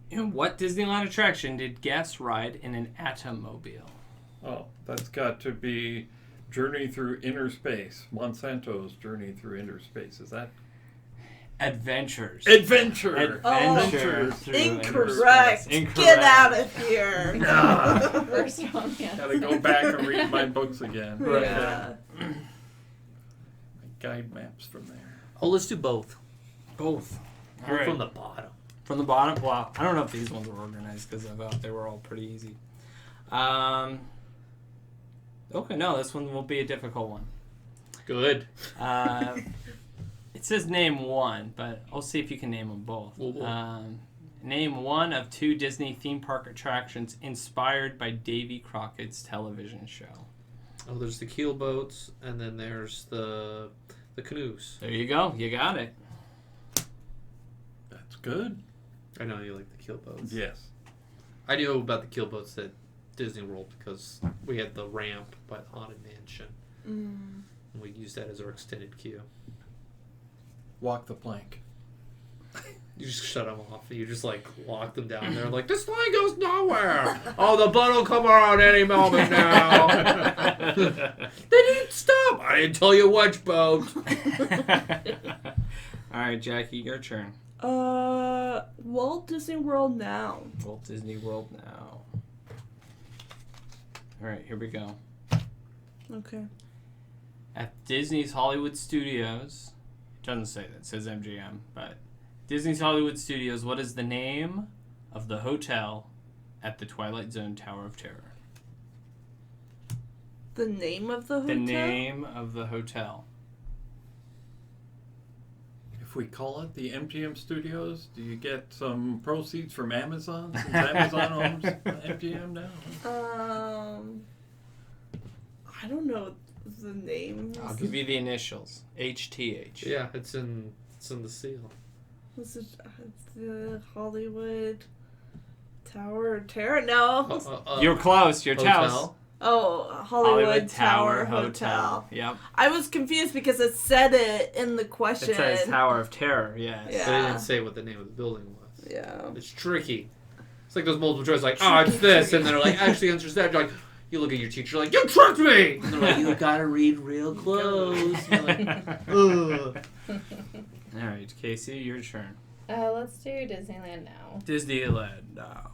A: In what Disneyland attraction did guests ride in an Atomobile?
D: Oh, that's got to be Journey Through Inner Space. Monsanto's Journey Through Inner Space. Is that?
A: Adventures.
D: Adventure!
A: Adventure
B: Oh,
A: through inner
B: Incorrect.
A: space. Incorrect.
B: Get out of here.
E: First one, yes.
D: Gotta go back and read my books again.
A: Right.
B: Yeah.
D: My guide maps from there.
C: Oh, let's do both.
A: Both. All
C: Go
A: right.
C: from the bottom.
A: From the bottom. Wow. I don't know if these ones were organized because I thought they were all pretty easy. Okay, no, this one will be a difficult one.
C: Good.
A: It says name one, but I'll see if you can name them both.
C: Whoa.
A: Name one of 2 Disney theme park attractions inspired by Davy Crockett's television show.
C: Oh, there's the keel boats, and then there's the canoes.
A: There you go. You got it.
D: That's good.
C: I know you like the keel boats.
D: Yes.
C: I knew about the keel boats at Disney World because we had the ramp by the Haunted Mansion, and we used that as our extended queue.
D: Walk the plank.
C: You just shut them off. You just like lock them down there. Like, this line goes nowhere. Oh, the boat will come around any moment now. They didn't stop. I didn't tell you which boat.
A: All right, Jackie, your turn.
B: Walt Disney World now.
A: Walt Disney World now. All right, here we go.
B: Okay.
A: At Disney's Hollywood Studios, it doesn't say that, it says MGM, but Disney's Hollywood Studios, what is the name of the hotel at the Twilight Zone Tower of Terror?
B: The name of the hotel?
A: The name of the hotel.
D: If we call it the MGM Studios, do you get some proceeds from Amazon? Since Amazon owns MGM now.
B: I don't know the name.
A: I'll give you the initials. HTH.
C: Yeah, it's in the seal.
B: Was it the Hollywood Tower of Terror? No.
A: You're close. Your house.
C: Hotel.
B: Oh, Hollywood Tower Hotel.
A: Yep.
B: I was confused because it said it in the question.
A: It says Tower of Terror, yes.
B: Yeah.
C: But it didn't say what the name of the building was.
B: Yeah.
C: It's tricky. It's like those multiple choice, like, oh, it's this, and they're like, actually answers that. You're like, you look at your teacher, like, you tricked me! And they're like, you gotta read real close. You're like, ugh.
A: Alright, Casey, your turn.
E: Let's do Disneyland now.
A: Disneyland now.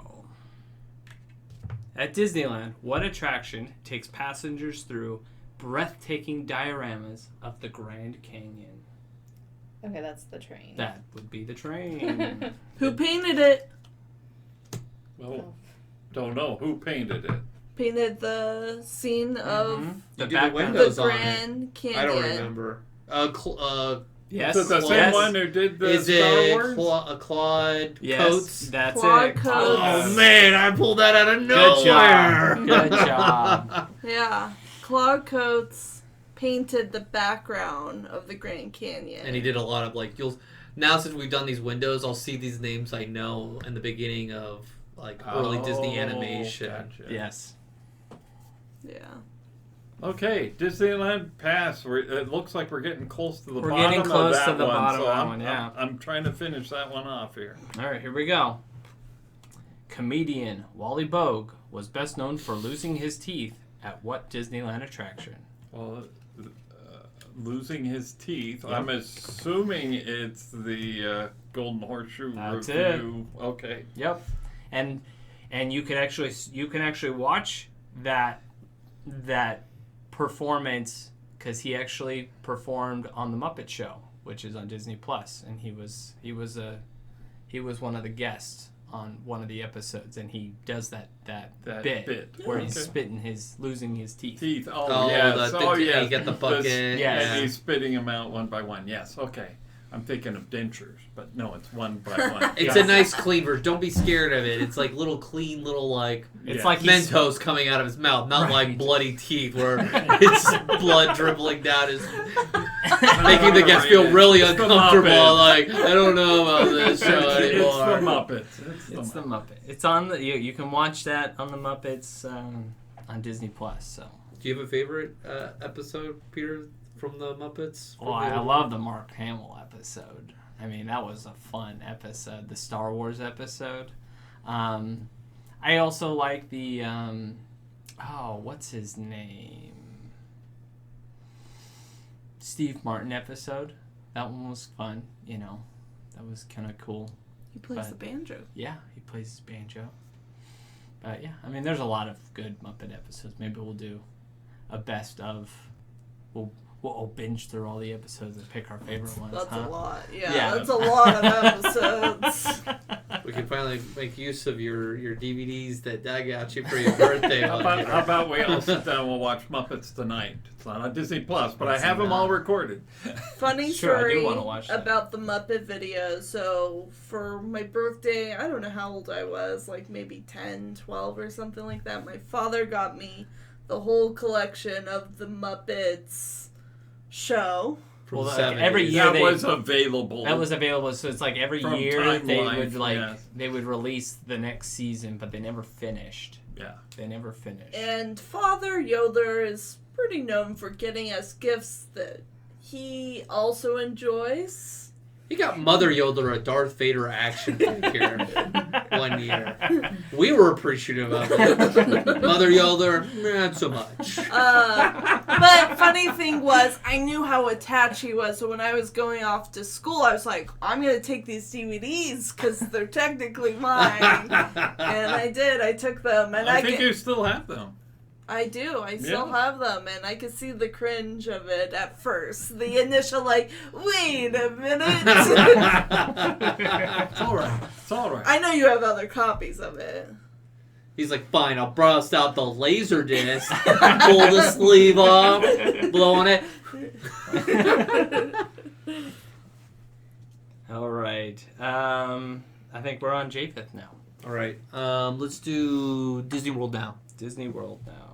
A: At Disneyland, what attraction takes passengers through breathtaking dioramas of the Grand Canyon?
E: Okay, that's the train.
A: That would be the train.
B: Who painted it?
D: Well, don't know who painted it.
B: Painted the scene of
A: Mhm.
C: You do the
A: background.
B: the
C: windows on it.
B: Grand Canyon.
C: I don't remember.
A: Yes.
D: Is it the same
A: yes.
D: one who did the
C: Is
D: Star
C: it
D: Wars?
C: Claude
A: Yes,
C: Coates?
A: that's
B: Claude
A: it.
B: Coates.
C: Oh man, I pulled that out of
A: Good
C: nowhere.
A: job. Good job.
B: Yeah. Claude Coates painted the background of the Grand Canyon.
C: And he did a lot of like now since we've done these windows, I'll see these names I know in the beginning of like early Disney animation.
D: Gotcha.
A: Yes.
B: Yeah.
D: Okay, Disneyland Pass. It looks like we're getting close to the
A: We're
D: bottom
A: getting close
D: of that
A: to the
D: one.
A: bottom
D: so
A: of that
D: I'm,
A: one, yeah.
D: I'm trying to finish that one off here.
A: All right, here we go. Comedian Wally Bogue was best known for losing his teeth at what Disneyland attraction?
D: Well, losing his teeth.
A: Yep.
D: I'm assuming it's the Golden Horseshoe
A: That's
D: Review. Okay.
A: Yep. And you can actually watch that performance because he actually performed on the Muppet Show, which is on Disney Plus, and he was one of the guests on one of the episodes, and he does that bit where he's losing his teeth.
D: Teeth. Oh,
C: Oh,
D: yes.
C: you get the bucket.
A: Yes.
D: And he's spitting them out one by one. Yes. Okay. I'm thinking of dentures, but no, it's one by one.
C: It's a nice clean version. Don't be scared of it. It's like little clean little like
A: It's
D: Yeah.
A: like he's
C: Mentos coming out of his mouth, not like
A: Right.
C: bloody teeth where it's blood dribbling down his, making the guests feel really
D: It's the
C: uncomfortable.
D: Muppets.
C: Like I don't know about this show
D: It's the
C: anymore.
D: Muppets.
A: It's the Muppet. It's on the you can watch that on the Muppets on Disney Plus. So.
C: Do you have a favorite episode, Peter, from the Muppets?
A: Oh, I love the Mark Hamill episode. I mean, that was a fun episode. The Star Wars episode. I also like the what's his name? Steve Martin episode. That one was fun. You know, that was kind of cool.
B: He plays
A: But-
B: the banjo.
A: Yeah, he plays his banjo. But yeah, I mean, there's a lot of good Muppet episodes. Maybe we'll do a best of. We'll binge through all the episodes and pick our favorite ones.
B: That's
A: huh?
B: a lot. Yeah,
A: Yeah.
B: that's a lot of episodes.
C: We can finally make use of your DVDs that Dad got you for your birthday.
D: How about we all sit down and we'll watch Muppets tonight? It's not on Disney Plus, but I
A: It's
D: have them all
A: not.
D: recorded.
B: Funny
A: Sure, I do
B: story
A: wanna watch that.
B: about the Muppet videos. So for my birthday, I don't know how old I was, like maybe 10, 12 or something like that. My father got me the whole collection of the Muppets show.
C: From
A: Well,
C: the
A: like,
C: 70s.
A: every year
D: That
A: they-
D: was available.
A: That was available, so it's like every
D: From
A: year
D: Time
A: they
D: Life,
A: would
D: yes.
A: they would release the next season, but they never finished.
D: Yeah.
A: They never finished.
B: And Father Yoder is pretty known for getting us gifts that he also enjoys.
C: He got Mother Yoda a Darth Vader action figure one year. We were appreciative of it. Mother Yoda, not so much.
B: But funny thing was, I knew how attached he was. So when I was going off to school, I was like, I'm going to take these DVDs because they're technically mine. And I did. I took them. And
D: I think you still have them.
B: I do. I still
D: Yeah.
B: have them. And I could see the cringe of it at first. The initial, like, wait a minute.
D: It's all right. It's all right.
B: I know you have other copies of it.
C: He's like, fine, I'll bust out the laser disc, pull the sleeve off, blow on it.
A: All right. I think we're on Japheth now.
C: All right, let's do Disney World now.
A: Disney World now.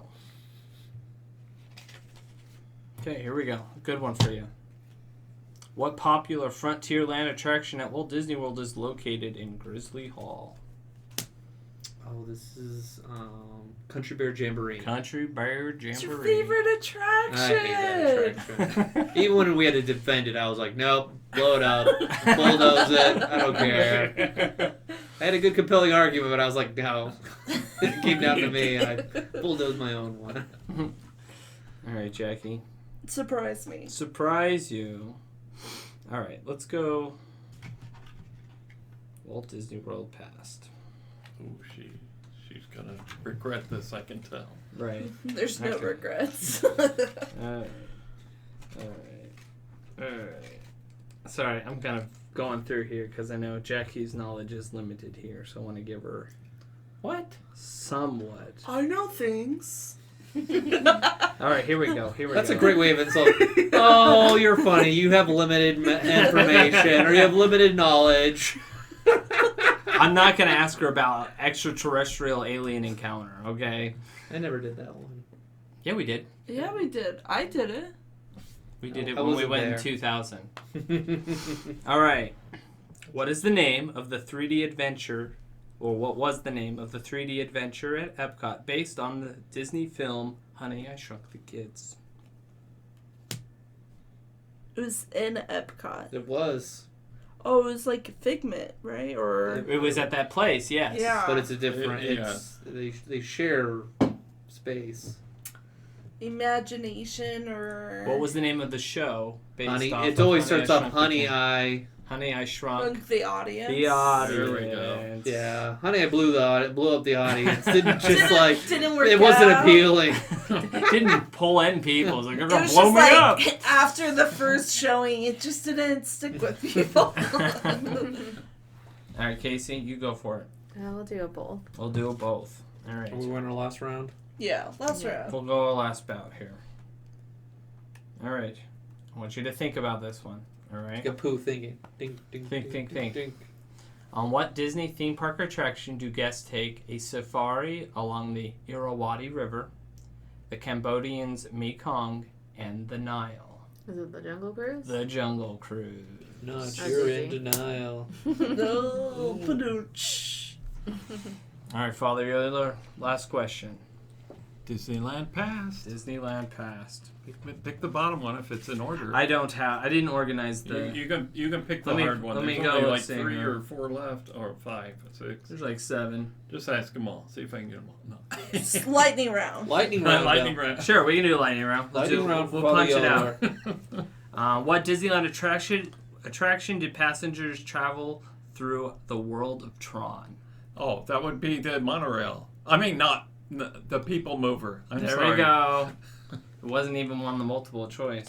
A: Okay, here we go. A good one for you. What popular Frontierland attraction at Walt Disney World is located in Grizzly Hall?
C: Oh, this is Country Bear Jamboree.
A: Country Bear Jamboree.
B: It's your favorite attraction.
C: I hate that attraction. Even when we had to defend it, I was like, nope, blow it up, bulldoze it, I don't care. I had a good compelling argument, but I was like, no. It came down to me, and I bulldozed my own one.
A: All right, Jackie.
B: Surprise me.
A: Surprise you. All right, let's go. Walt Disney World past.
D: Ooh, she's gonna regret this, I can tell.
A: Right.
B: There's no
A: Okay.
B: regrets.
A: All right. Sorry, I'm kind of going through here because I know Jackie's knowledge is limited here, so I want to give her
C: What?
A: somewhat.
B: I know things.
A: All right, here we go.
C: That's a great way of insulting. Oh, you're funny. You have limited information, or you have limited knowledge.
A: I'm not going to ask her about extraterrestrial alien encounter, okay?
C: I never did that one.
A: Yeah, we did.
B: Yeah, we did. I did it.
A: We did it
C: I
A: when we
C: wasn't
A: went
C: there.
A: in 2000. All right. What is the name of the 3D adventure, or what was the name of the 3D adventure at Epcot based on the Disney film Honey, I Shrunk the Kids?
B: It was in Epcot.
C: It was,
B: Oh, it was like Figment, right? Or
A: It was at that place, yes.
B: Yeah.
C: but it's a different.
D: Yeah.
C: It's they share space.
B: Imagination, or
A: What was the name of the show based
C: Honey,
A: off
C: it
A: of
C: always
A: Honey,
C: starts
A: I
C: off
A: Shrunk the
C: Honey,
A: Kids?
C: I.
A: Honey, I Shrunk
B: the audience?
A: the audience.
D: There we go.
C: Yeah, Honey, I blew up the audience. Didn't just like
B: didn't work.
C: it wasn't
B: out.
C: appealing.
A: Didn't pull in people. It was like, you're
B: It
A: going to
B: was
A: blow
B: just
A: me
B: like
A: up.
B: after the first showing, it just didn't stick with people.
A: All right, Casey, you go for it.
E: We'll do a both.
A: We'll do both. All right.
C: Are we winning our last round?
B: Yeah, last round.
A: We'll go last bout here. All right. I want you to think about this one. All right.
C: Like a poo thinking. Ding, ding,
A: Think,
C: ding,
A: think,
C: ding,
A: think.
C: ding.
A: On what Disney theme park attraction do guests take a safari along the Irrawaddy River, the Cambodian's Mekong, and the Nile?
E: Is it the Jungle Cruise?
A: The Jungle Cruise.
C: No,
E: That's
C: you're in
E: easy.
C: denial.
B: No, padooch.
A: All right, Father Yoder, last question.
D: Disneyland past.
A: Disneyland past.
D: Pick the bottom one if it's in order.
A: I didn't organize the.
D: You can pick the
A: Let me-
D: hard one.
A: let me
D: There's
A: go,
D: only like
A: let's see
D: 3
A: here.
D: or 4 left, or 5, 6.
A: There's like 7.
D: Just ask them all. See if I can get them all. No.
B: It's lightning round.
C: Lightning round.
D: Lightning
C: Bill.
D: round.
A: Sure, we can do a lightning round.
C: Lightning round.
A: We'll
C: for
A: punch it
C: Father
A: out.
C: Yoder.
A: What Disneyland attraction did passengers travel through the world of Tron?
D: Oh, that would be the monorail. I mean, not the people mover. I'm
A: There
D: sorry.
A: we go. It wasn't even one of the multiple choice.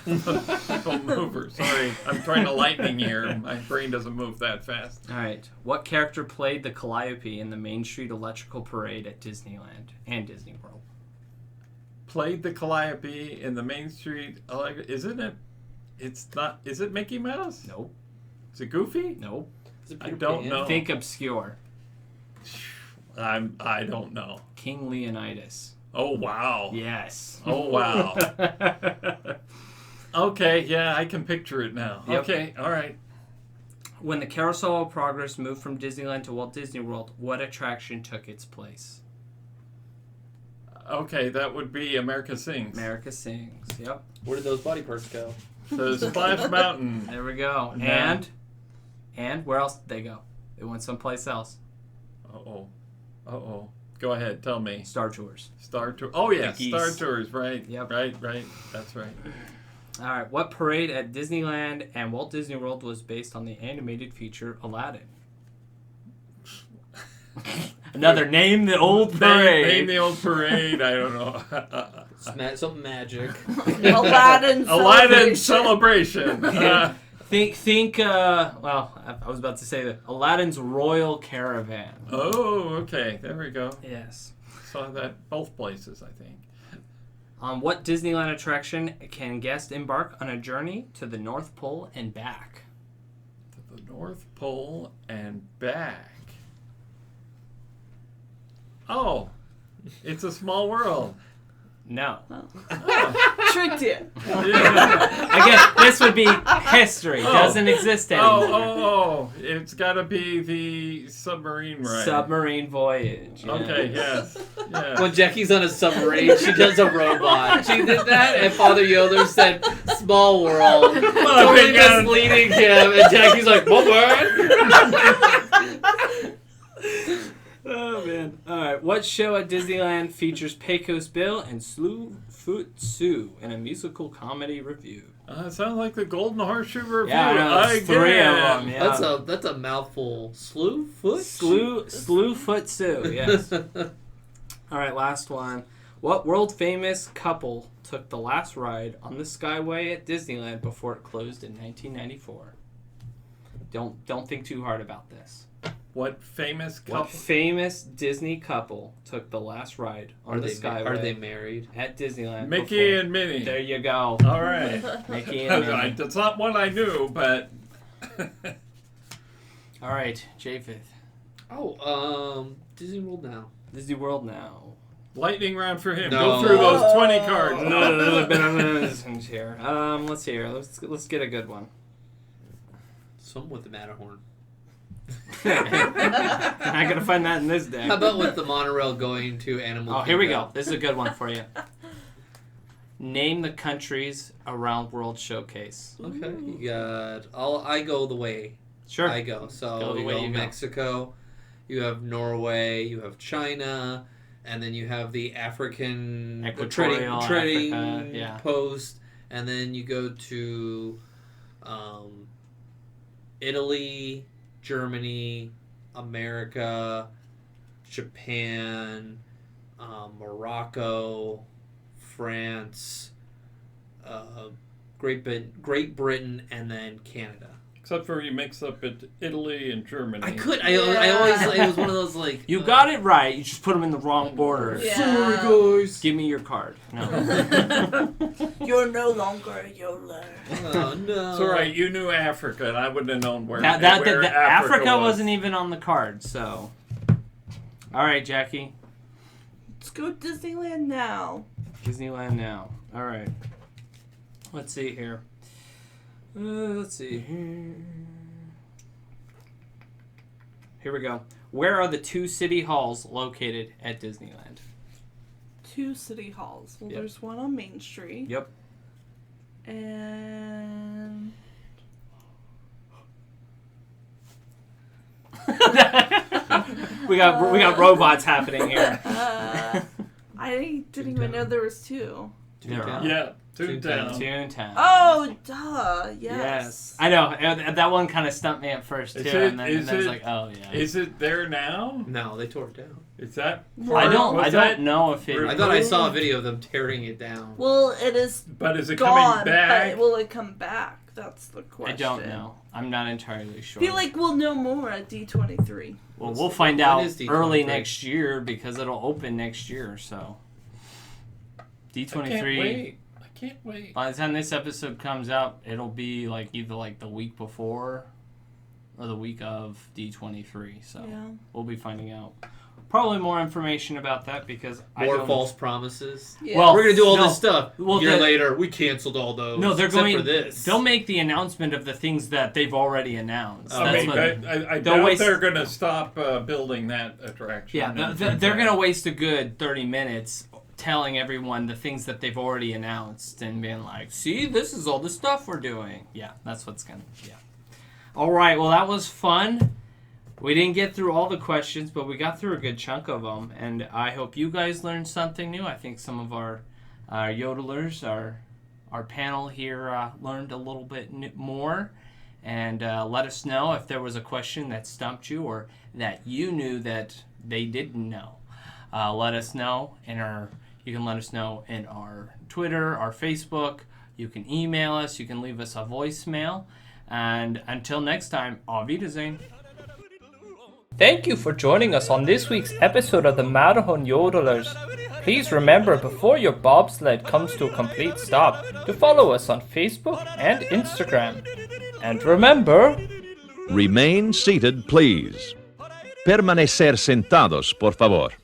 D: People mover. Sorry, I'm trying to lightning here. My brain doesn't move that fast.
A: All right. What character played the Calliope in the Main Street Electrical Parade at Disneyland and Disney World?
D: Played the Calliope in the Main Street. Isn't it? It's not. Is it Mickey Mouse?
A: Nope.
D: Is it Goofy?
A: Nope.
C: Is it
D: I
C: Peter
D: don't
C: Pan?
D: know.
A: Think obscure.
D: I don't know.
A: King Leonidas.
D: Oh wow.
A: Yes.
D: Oh wow. Okay, yeah, I can picture it now.
A: Yep.
D: Okay, all right.
A: When the Carousel of Progress moved from Disneyland to Walt Disney World, what attraction took its place?
D: Okay, that would be America Sings.
A: America Sings. Yep.
C: Where did those body parts go?
D: The Splash Mountain.
A: There we go.
D: Yeah.
A: And where else did they go? They went someplace else.
D: Uh-oh. Uh-oh. Go ahead, tell me.
A: Star Tours.
D: Star Tour. Oh, yeah,
A: The geese.
D: Star Tours, right.
A: Yep.
D: Right. That's right.
A: All right. What parade at Disneyland and Walt Disney World was based on the animated feature Aladdin? Another name the old parade.
D: Name the old parade. I don't know.
C: Something magic.
B: Aladdin
D: Aladdin
B: celebration.
D: celebration.
A: Think. Well, I was about to say that Aladdin's Royal Caravan.
D: Oh, okay. There we go.
A: Yes.
D: Saw that both places, I think.
A: On what Disneyland attraction can guests embark on a journey to the North Pole and back?
D: To the North Pole and back. Oh, It's a Small World.
A: No.
B: Tricked you.
D: Yeah.
A: Again, this would be history. Doesn't exist anymore.
D: Oh, it's got to be the submarine ride.
A: Submarine voyage. Yeah.
D: Okay, yes. Yeah.
C: When Jackie's on a submarine, she does a robot. She did that, and Father Yoder said, "Small World." Totally misleading him, and Jackie's like, "My bad."
A: Oh man! All right, what show at Disneyland features Pecos Bill and Slewfoot Sue in a musical comedy review?
D: It sounds like the Golden Horseshoe Review.
A: Yeah, I know, there's three of them. Yeah.
C: That's a mouthful. Slewfoot
A: Sue. Yes. All right, last one. What world famous couple took the last ride on the Skyway at Disneyland before it closed in 1994? Don't think too hard about this.
D: What famous couple?
A: What famous Disney couple took the last ride on the Skyway?
C: Are they married?
A: At Disneyland.
D: Mickey and Minnie.
A: There you go.
D: All right.
A: Mickey and Minnie.
D: That's not one I knew, but...
A: All right, J5th.
C: Disney World now.
A: Disney World now.
D: Lightning round for him.
C: No.
D: Go through those 20 cards.
A: Here. Let's see here. Let's get a good one.
C: Some with the Matterhorn.
A: I'm not gonna find that in this deck.
C: How about with the monorail going to Animal Kingdom?
A: Here we go. This is a good one for you. Name the countries around World Showcase.
C: Okay, you got. I go the way.
A: Sure.
C: I go. So
A: Go the way you go.
C: Mexico. You have Norway. You have China, and then you have the African
A: Equatorial
C: trading
A: Africa, yeah.
C: post, and then you go to Italy, Germany, America, Japan, Morocco, France, Great Britain, and then Canada.
D: Except for you mix up Italy and Germany.
C: I always, it was one of those like...
A: You got it right. You just put them in the wrong order.
B: Yeah.
C: Sorry, guys.
A: Give me your card. No.
B: You're no longer a yodeler.
C: Oh, no.
D: It's all right. You knew Africa, and I wouldn't have known where,
A: Africa
D: Africa
A: wasn't even on the card, so... All right, Jackie.
B: Let's go Disneyland now.
A: Disneyland now. All right. Let's see here. Here we go. Where are the two city halls located at Disneyland?
B: 2 city halls. Well,
A: Yep.
B: there's one on Main Street.
A: Yep.
B: And...
A: we got robots happening here.
B: I didn't even know there was 2.
C: Toontown.
D: Yeah, Toontown.
A: Toontown.
B: Oh, duh. Yes.
A: I know. That one kind of stumped me at first too,
D: Is
A: and then
D: it-
A: I was like, oh yeah.
D: Is it there now?
C: No, they tore it down.
D: Is that?
A: I don't
D: was that-
A: know if it.
C: I thought I saw a video of them tearing it down.
B: Well, it is
D: But is it
B: gone,
D: coming back?
B: but will it come back? That's the
A: I
B: question.
A: don't know. I'm not entirely
B: I
A: sure.
B: feel like we'll know more at D23.
A: Well, we'll find
C: When
A: out
C: is D23?
A: early next year because it'll open next year. So
D: I can't
A: D23.
D: wait. I can't wait.
A: By the time this episode comes out, it'll be like either like the week before or the week of D23. So
B: Yeah.
A: we'll be finding out probably more information about that because I
C: More
A: don't.
C: false promises.
B: Yeah.
A: Well,
C: We're gonna do all
A: no.
C: this stuff.
A: Well,
C: A year
A: the-
C: later, we canceled all those.
A: No, they're
C: except
A: going.
C: for this.
A: They'll make the announcement of the things that they've already announced.
C: Oh,
D: I
A: That's
D: mean,
A: what-
D: I
A: they'll
D: doubt
A: waste-
D: they're going to stop building that attraction.
A: Yeah,
D: in
A: they're
D: Toontown.
A: going to waste a good 30 minutes telling everyone the things that they've already announced and being like, see, this is all the stuff we're doing. Yeah, that's what's going to, yeah. All right, well, that was fun. We didn't get through all the questions, but we got through a good chunk of them, and I hope you guys learned something new. I think some of our yodelers, our panel here learned a little bit more. And let us know if there was a question that stumped you or that you knew that they didn't know. Let us know you can let us know in our Twitter, our Facebook. You can email us. You can leave us a voicemail. And until next time, Auf Wiedersehen. Thank you for joining us on this week's episode of the Matterhorn Yodelers. Please remember, before your bobsled comes to a complete stop, to follow us on Facebook and Instagram. And remember...
F: Remain seated, please. Permanecer sentados, por favor.